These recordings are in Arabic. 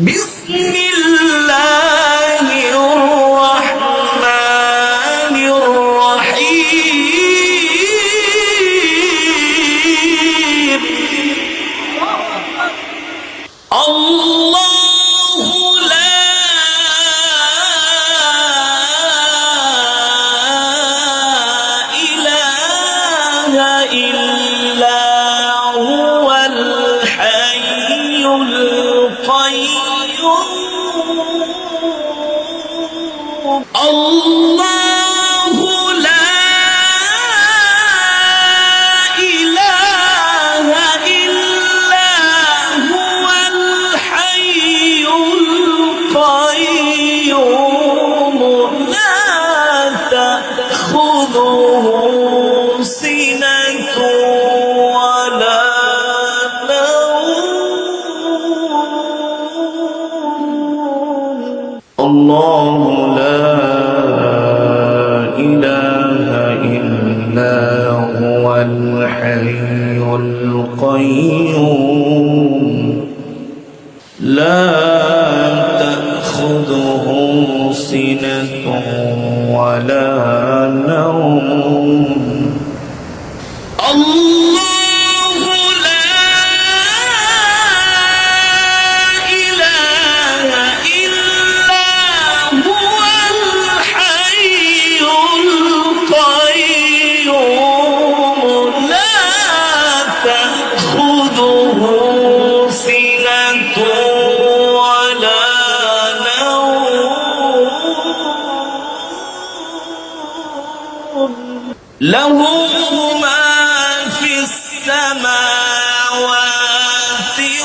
بسم الله الرحمن الرحيم الله لا إله إلا هو الحي القيوم الله لا إله إلا هو الحي القيوم لا تأخذه سنة ولا نوم الله لا إله إلا هو الحي القيوم لا تأخذه سنة ولا نوم الله لا إله إلا هو الحي القيوم لا تأخذه سنة ولا نوم له ما في السماوات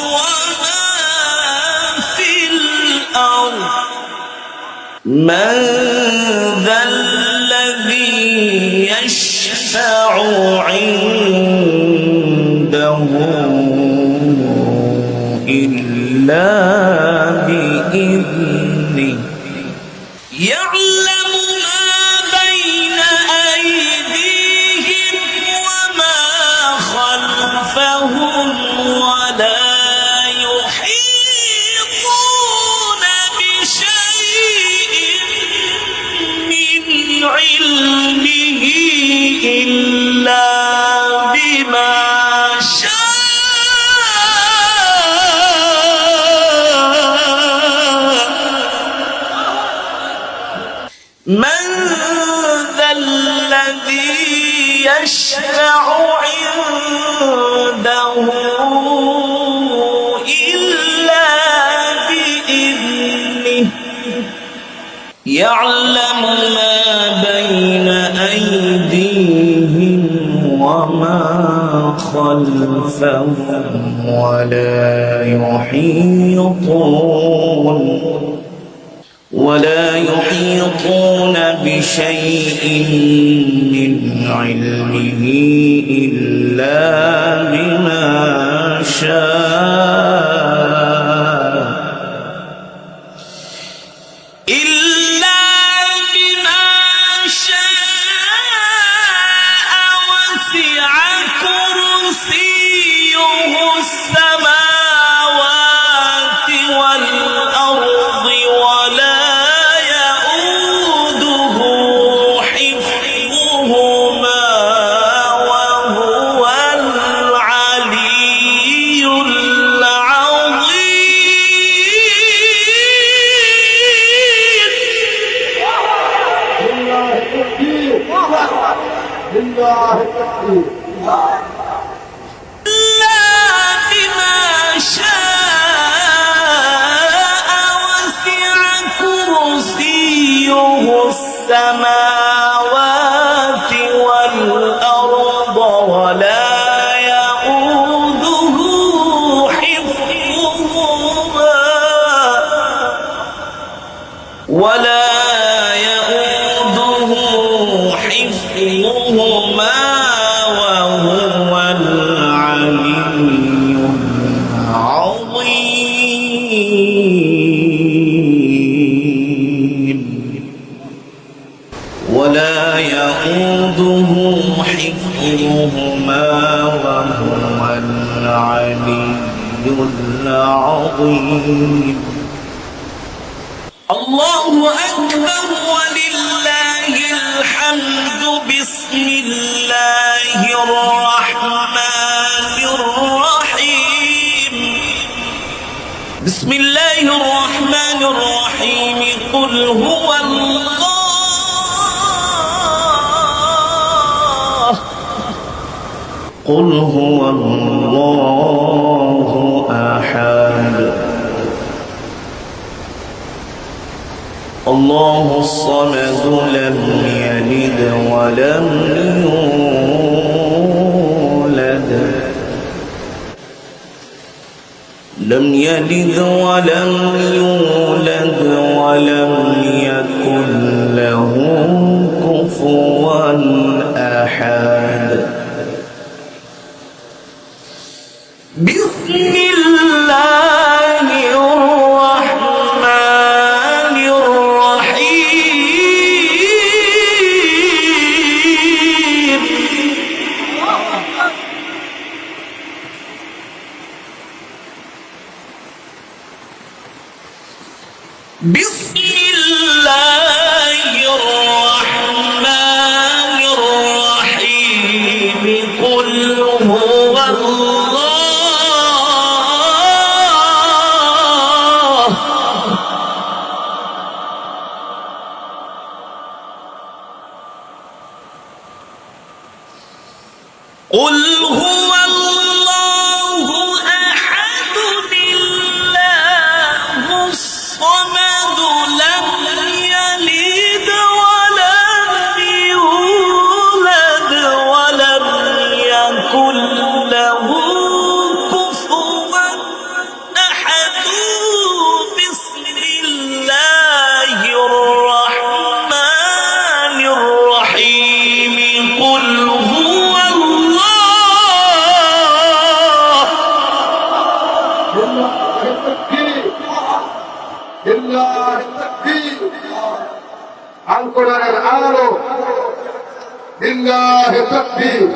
وما في الأرض من ذا الذي يشفع عنده إلا بإذنه يعلم ما بين أيديهم وما خلفهم ولا يحيطون بشيء من علمه إلا بما من ذا الذي يشفع عنده إلا بإذنه يعلم ما بين أيديهم وما خلفهم ولا يحيطون بشيء من علمه إلا بما شاء إلا بما شاء وسع كرسيه السماوات والأرض ولا يؤوده حفظهما وهو العلي العظيم لله التكبير لا بما شاء وسع كرسيه السماوات والأرض ولا يؤوده حفظهما وهو العلي العظيم ولا يؤوده حفظهما وهو العلي العظيم الله أكبر ولله الحمد. بسم الله الرحمن الرحيم. بسم الله الرحمن الرحيم. قل هو الله. قل هو الله أحد الله الصمد لم يلد ولم يولد لم يلد ولم يولد ولم يكن له كفوا أحد. بسم الله الرحمن الرحيم. بسم الله الرحمن الرحيم. قل هو الله. قل هو الله أحد الله الصمد لم يلد ولم يولد ولم يكن له كفوا أحد. بسم الله الرحمن الرحيم. قل هو لله التكبير عن قرآن العالو لله التكبير.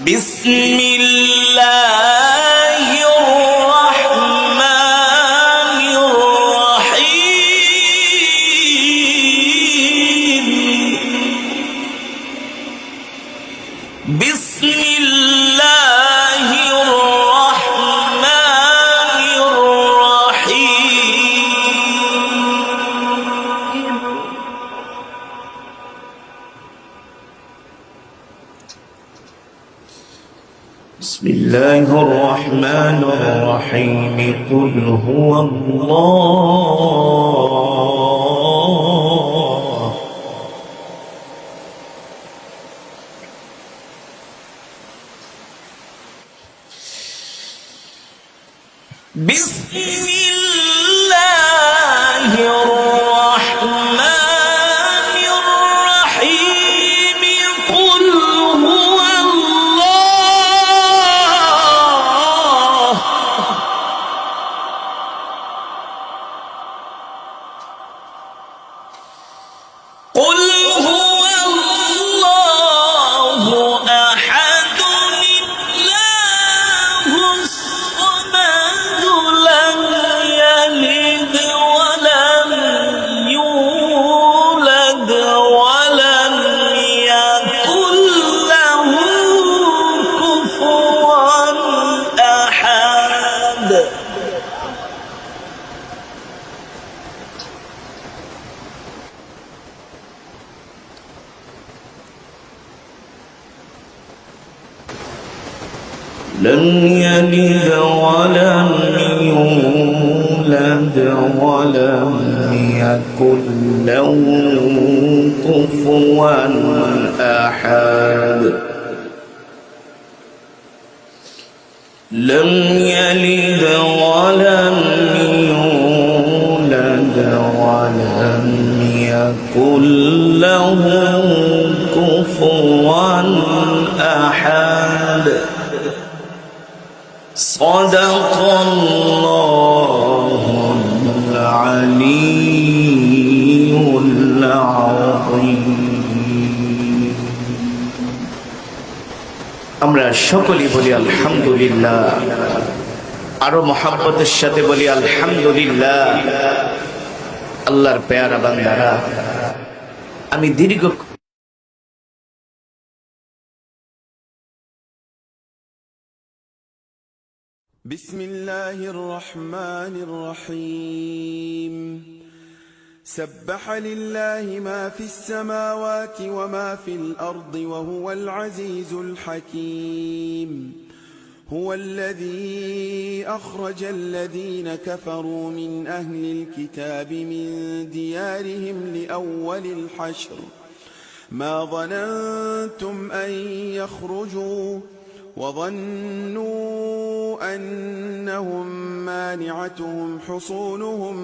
بسم الله الرحمن الرحيم. بسم الله الرحمن الرحيم. بسم الله الرحمن الرحيم. قل هو الله. بسم الله الرحمن الرحيم. قل هو الله. قل هو الله أحد الله الصمد لم يلد ولم يولد ولم يكن له كفوا أحد. لم يلد ولم يولد ولم يكن له كفوا أحد. لم يلد ولم يولد ولم يكن له كفوا أحد. صدق الله العلي العظيم. আমরা সকলেই বলি আলহামদুলিল্লাহ। আরো মহব্বতের সাথে বলি আলহামদুলিল্লাহ। আল্লাহর পেয়ারা বান্দারা, আমি দীর্ঘ بسم الله الرحمن الرحيم سبح لله ما في السماوات وما في الأرض وهو العزيز الحكيم هو الذي أخرج الذين كفروا من أهل الكتاب من ديارهم لأول الحشر ما ظننتم أن يخرجوا وظنوا أنهم مانعتهم حصونهم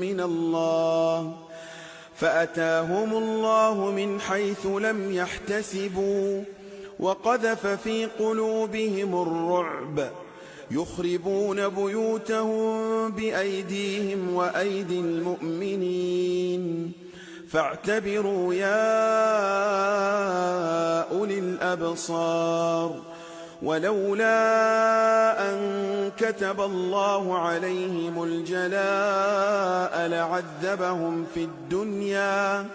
من الله فأتاهم الله من حيث لم يحتسبوا وقذف في قلوبهم الرعب يخربون بيوتهم بأيديهم وأيدي المؤمنين فاعتبروا يا أولي الأبصار ولولا أن كتب الله عليهم الجلاء لعذبهم في الدنيا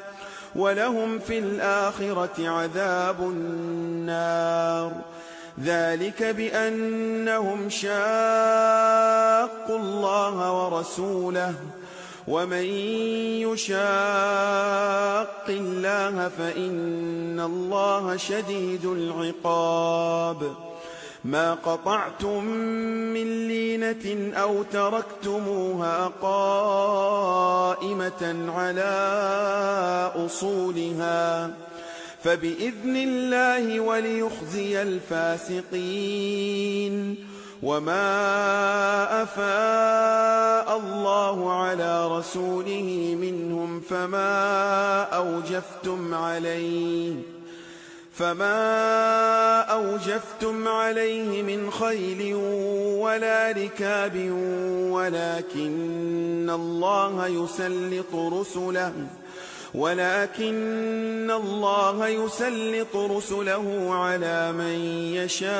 ولهم في الآخرة عذاب النار ذلك بأنهم شاقوا الله ورسوله ومن يشاق الله فإن الله شديد العقاب ما قطعتم من لينة أو تركتموها قائمة على أصولها فبإذن الله وليخزي الفاسقين وما أفاء الله على رسوله منهم فما أوجفتم عليه من خيل ولا ركاب ولكن الله يسلط رسله على من يشاء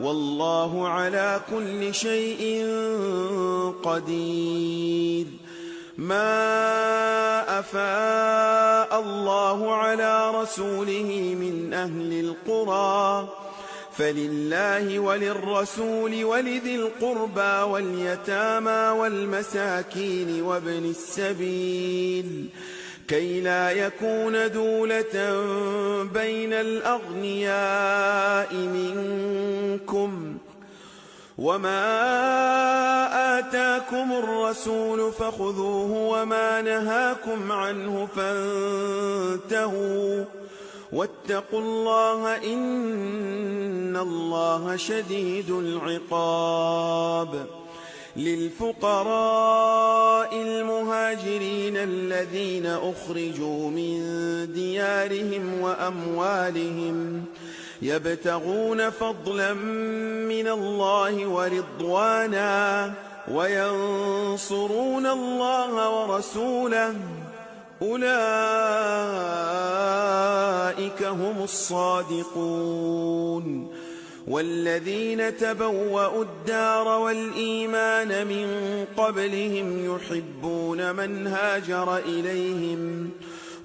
والله على كل شيء قدير ما أفاء الله على رسوله من أهل القرى فلله وللرسول ولذي القربى واليتامى والمساكين وابن السبيل كي لا يكون دولة بين الأغنياء منكم وما آتاكم الرسول فخذوه وما نهاكم عنه فانتهوا واتقوا الله إن الله شديد العقاب للفقراء المهاجرين الذين أخرجوا من ديارهم وأموالهم يبتغون فضلا من الله ورضوانا وينصرون الله ورسوله أولئك هم الصادقون والذين تبوأوا الدار والإيمان من قبلهم يحبون من هاجر إليهم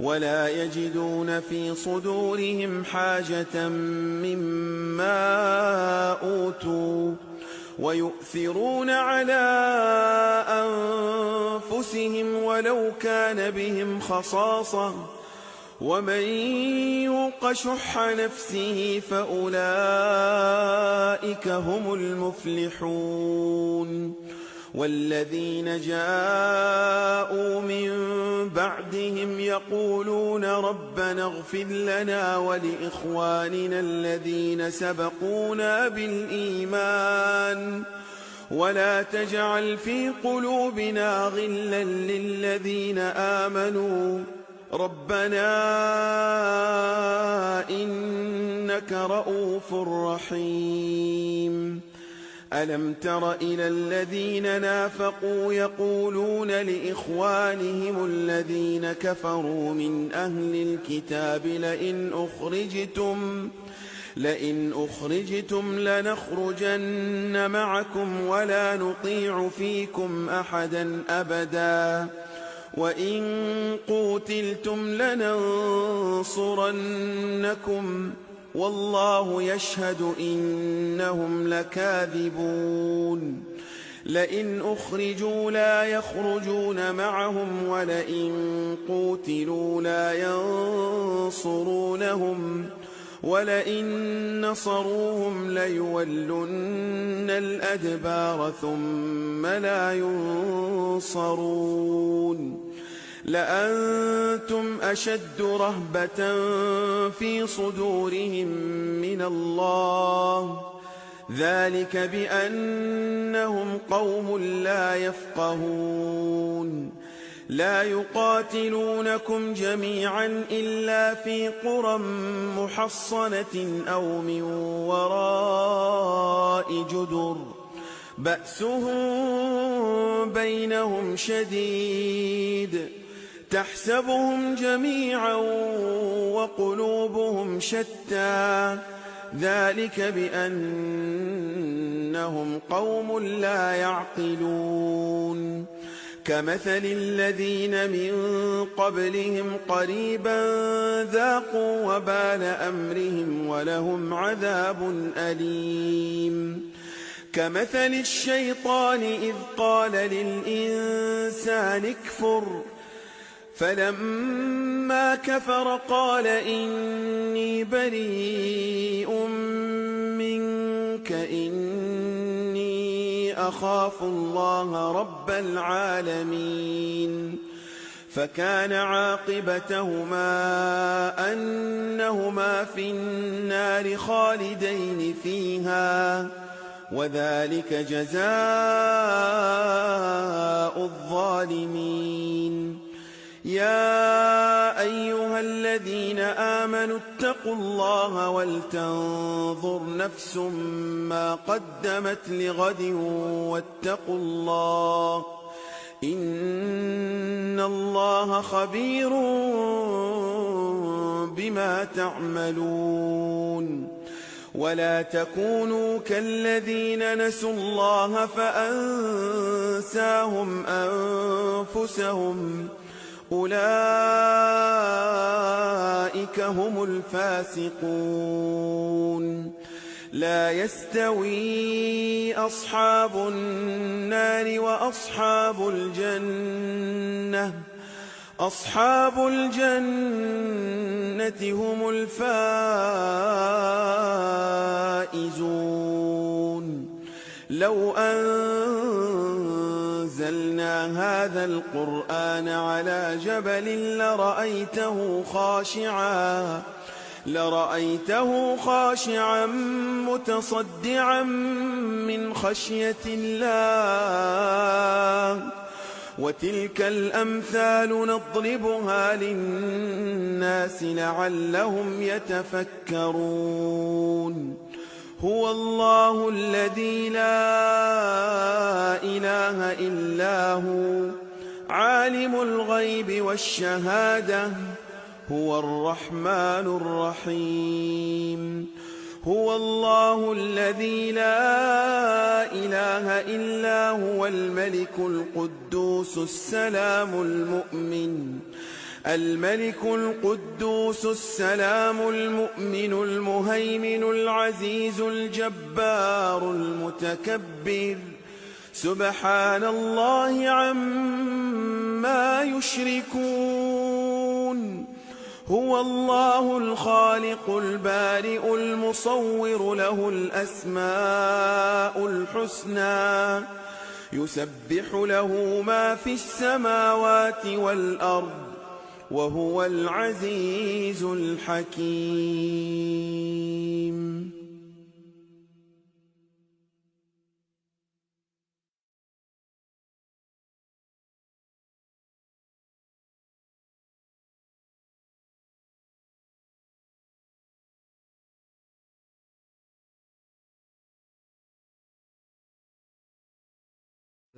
ولا يجدون في صدورهم حاجة مما أوتوا ويؤثرون على أنفسهم ولو كان بهم خصاصة ومن يوق شح نفسه فأولئك هم المفلحون والذين جاءوا من بعدهم يقولون ربنا اغفر لنا ولإخواننا الذين سبقونا بالإيمان ولا تجعل في قلوبنا غلا للذين آمنوا ربنا إنك رؤوف رحيم ألم تر إلى الذين نافقوا يقولون لإخوانهم الذين كفروا من أهل الكتاب لئن أخرجتم لنخرجن معكم ولا نطيع فيكم أحدا أبدا وإن قوتلتم لننصرنكم والله يشهد إنهم لكاذبون لئن أخرجوا لا يخرجون معهم ولئن قوتلوا لا ينصرونهم ولئن نصروهم ليولن الأدبار ثم لا ينصرون لأنتم أشد رهبة في صدورهم من الله ذلك بأنهم قوم لا يفقهون لا يقاتلونكم جميعا إلا في قرى محصنة أو من وراء جدر بأسهم بينهم شديد تحسبهم جميعا وقلوبهم شتى ذلك بأنهم قوم لا يعقلون كمثل الذين من قبلهم قريبا ذاقوا وبال أمرهم ولهم عذاب أليم كمثل الشيطان إذ قال للإنسان اكفر فلما كفر قال إني بريء منك إني أخاف الله رب العالمين فكان عاقبتهما أنهما في النار خالدين فيها وذلك جزاء الظالمين يا أيها الذين آمنوا اتقوا الله ولتنظر نفس ما قدمت لغد واتقوا الله إن الله خبير بما تعملون ولا تكونوا كالذين نسوا الله فأنساهم أنفسهم أولئك هم الفاسقون لا يستوي أصحاب النار وأصحاب الجنة أصحاب الجنة هم الفائزون لو أنزلنا هذا القرآن على جبل لرأيته خاشعا متصدعا من خشية الله وتلك الأمثال نضربها للناس لعلهم يتفكرون هو الله الذي لا إله إلا هو عالم الغيب والشهادة هو الرحمن الرحيم هو الله الذي لا إله إلا هو الملك القدوس السلام المؤمن المهيمن العزيز الجبار المتكبر سبحان الله عما يشركون هو الله الخالق البارئ المصور له الأسماء الحسنى يسبح له ما في السماوات والأرض وهو العزيز الحكيم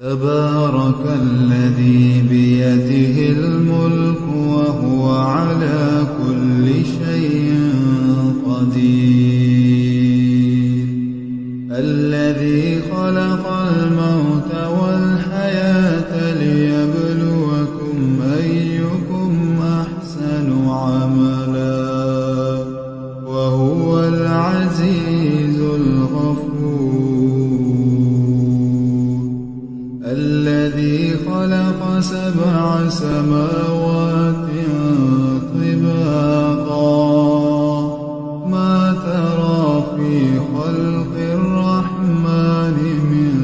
تبارك الذي بيده الملك وهو على كل شيء قدير الذي خلق الموت والحياة ليبلوكم أيكم أحسن عملا وهو العزيز الغفور الذي خلق 7 سماوات طباقا ما ترى في خلق الرحمن من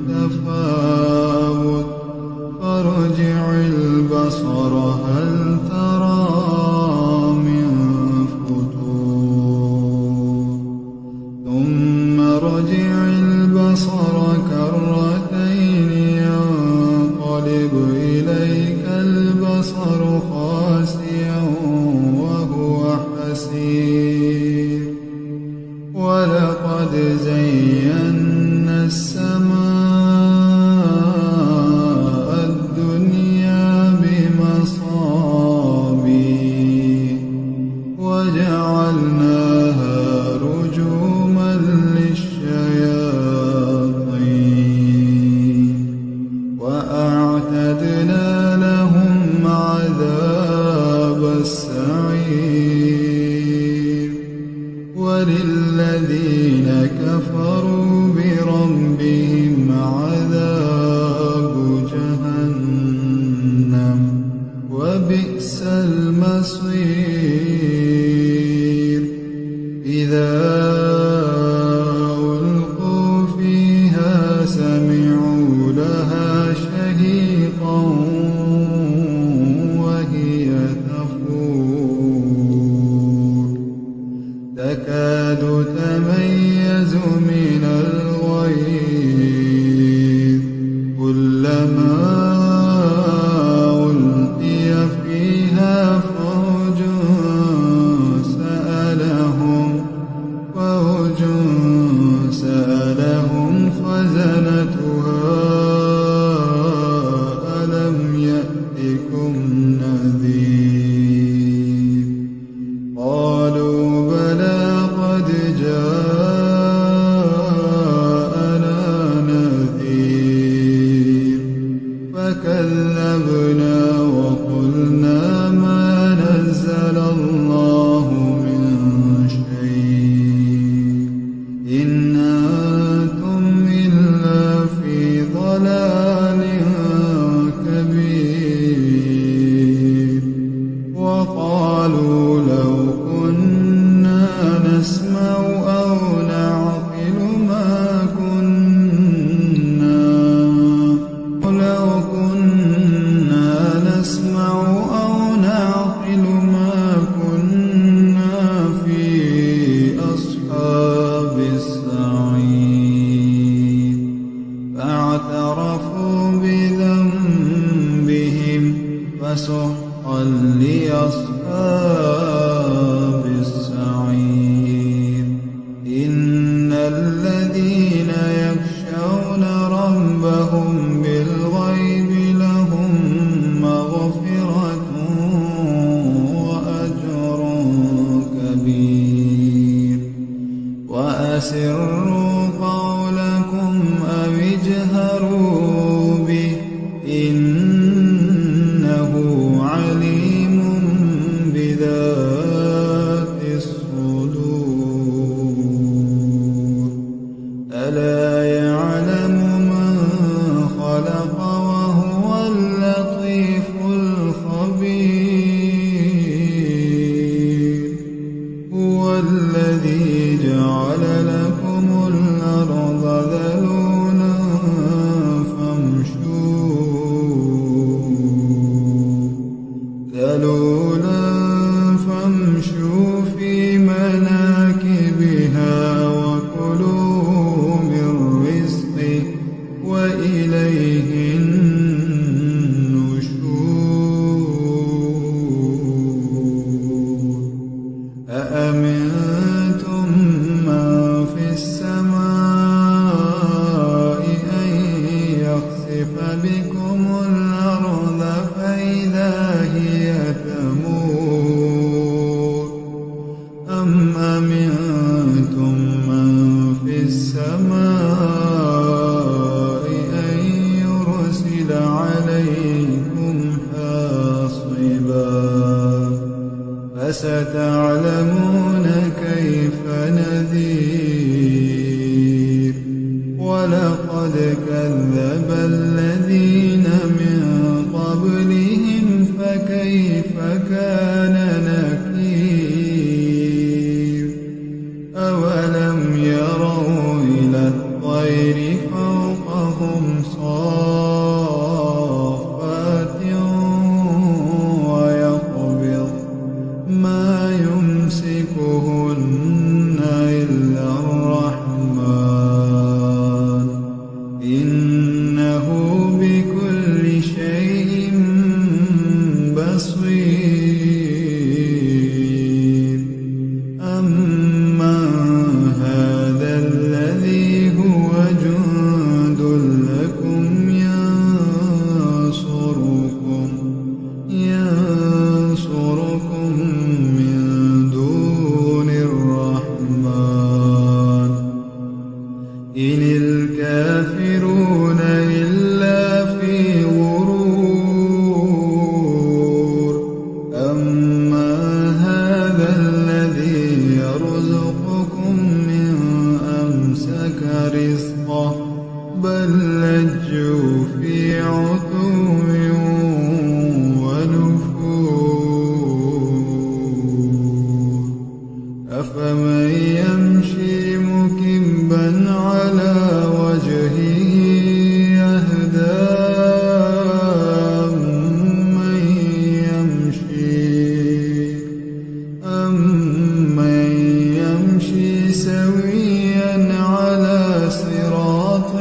تفاوت فارجع البصر هل ترى من فطور ثم ارجع البصر كرتين ينقلب إليك البصر خاسئا وهو حسير ولقد زينا السماء الدنيا بمصابيح وجعلناها رجوما للشياطين وأعتدنا لهم عذاب السعير وللذين كفروا بربهم عذاب جهنم وبئس المصير إذا ألقوا فيها سمعوا لها شهيقا وهي تفور تكاد تميز من الغيظ كلما ألقي فيها فوج سألهم خزنتها ألم يأتكم نذير قالوا بلى قد جاءنا نذير فكذبنا وقلنا ما نزل الله من شيء إن أنتم إلا في ضلال كبير وقالوا لو كنا نسمع أو نعقل ما كنا في أصحاب السعير فاعترفوا بذنبهم فسحقا لأصحاب السعير إن الذين يخشون ربهم بالغيب لهم مغفرة وأجر كبير وأسروا قولكم أو اجهروا به إنه عليم بذات الصدور ألا يعلم من خلق وهو اللطيف الخبير هو الذي جعل لكم الأرض ذلولا فامشوا في مناكبها وكلوا من رزقه وإليه النشور أأمنتم من في السماء أن يخسف بكم الأرض فإذا هي تمور أم أمنتم من في السماء فستعلمون كيف نذير ولقد كذب الذين من قبلهم فكيف كان نكير أولم يروا إلى الطير فوقهم صافات ويقبض ما يمسكهن إلا الرحمن إنه بكل شيء بصير أمن هذا الذي هو جند لكم ينصركم من دون الرحمن إن الكافرون إلا في غرور أما هذا الذي يرزقكم من أمسك رزقه بل لجوا في عتو ونفور أفمن يمشي مكبا على وجهه يهدى أمن يمشي سويا على صراط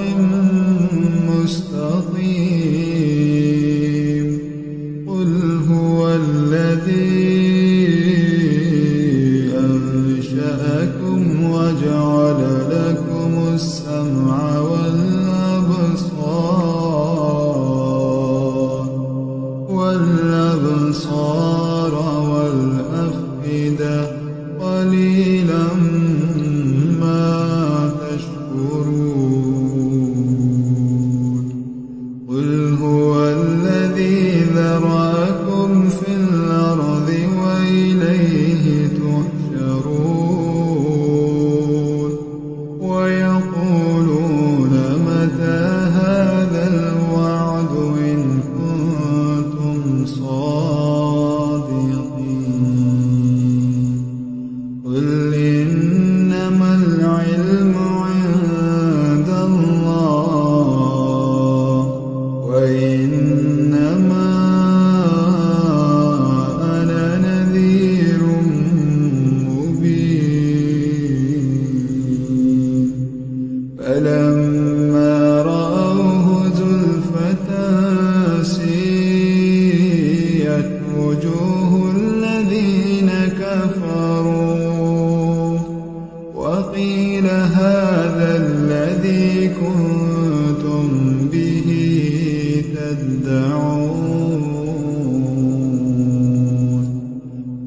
مستقيم قل هو الذي أنشأكم وجعل لكم السمع والأبصار والأفئدة قليلا ما تشكرون قل هو الذي ذرأكم في الأرض وإليه تحشرون ويقولون متى هذا الوعد إن كنتم صادقين قل إنما العلم عند الله وإنما أنا نذير مبين فلما رأوه زلفة سيئت وجوه الذين كفروا وقيل هذا الذي كنتم به تدعون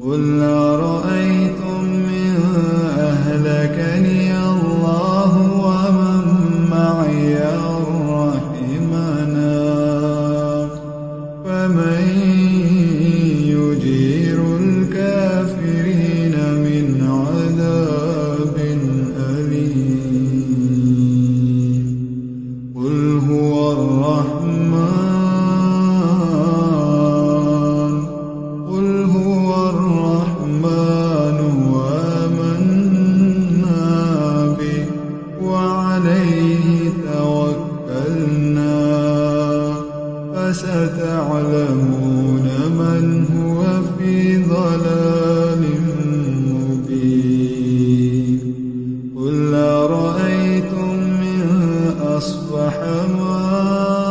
قل أرأيتم إن أهلكني الله ومن معي أو رحمنا فمن يجير الكافرين من عذاب أليم قل هو الرحمن وآمنا به وعليه توكلنا فستعلمون من هو في ضلال مبين قل أرأيتم إن أصبح ماؤكم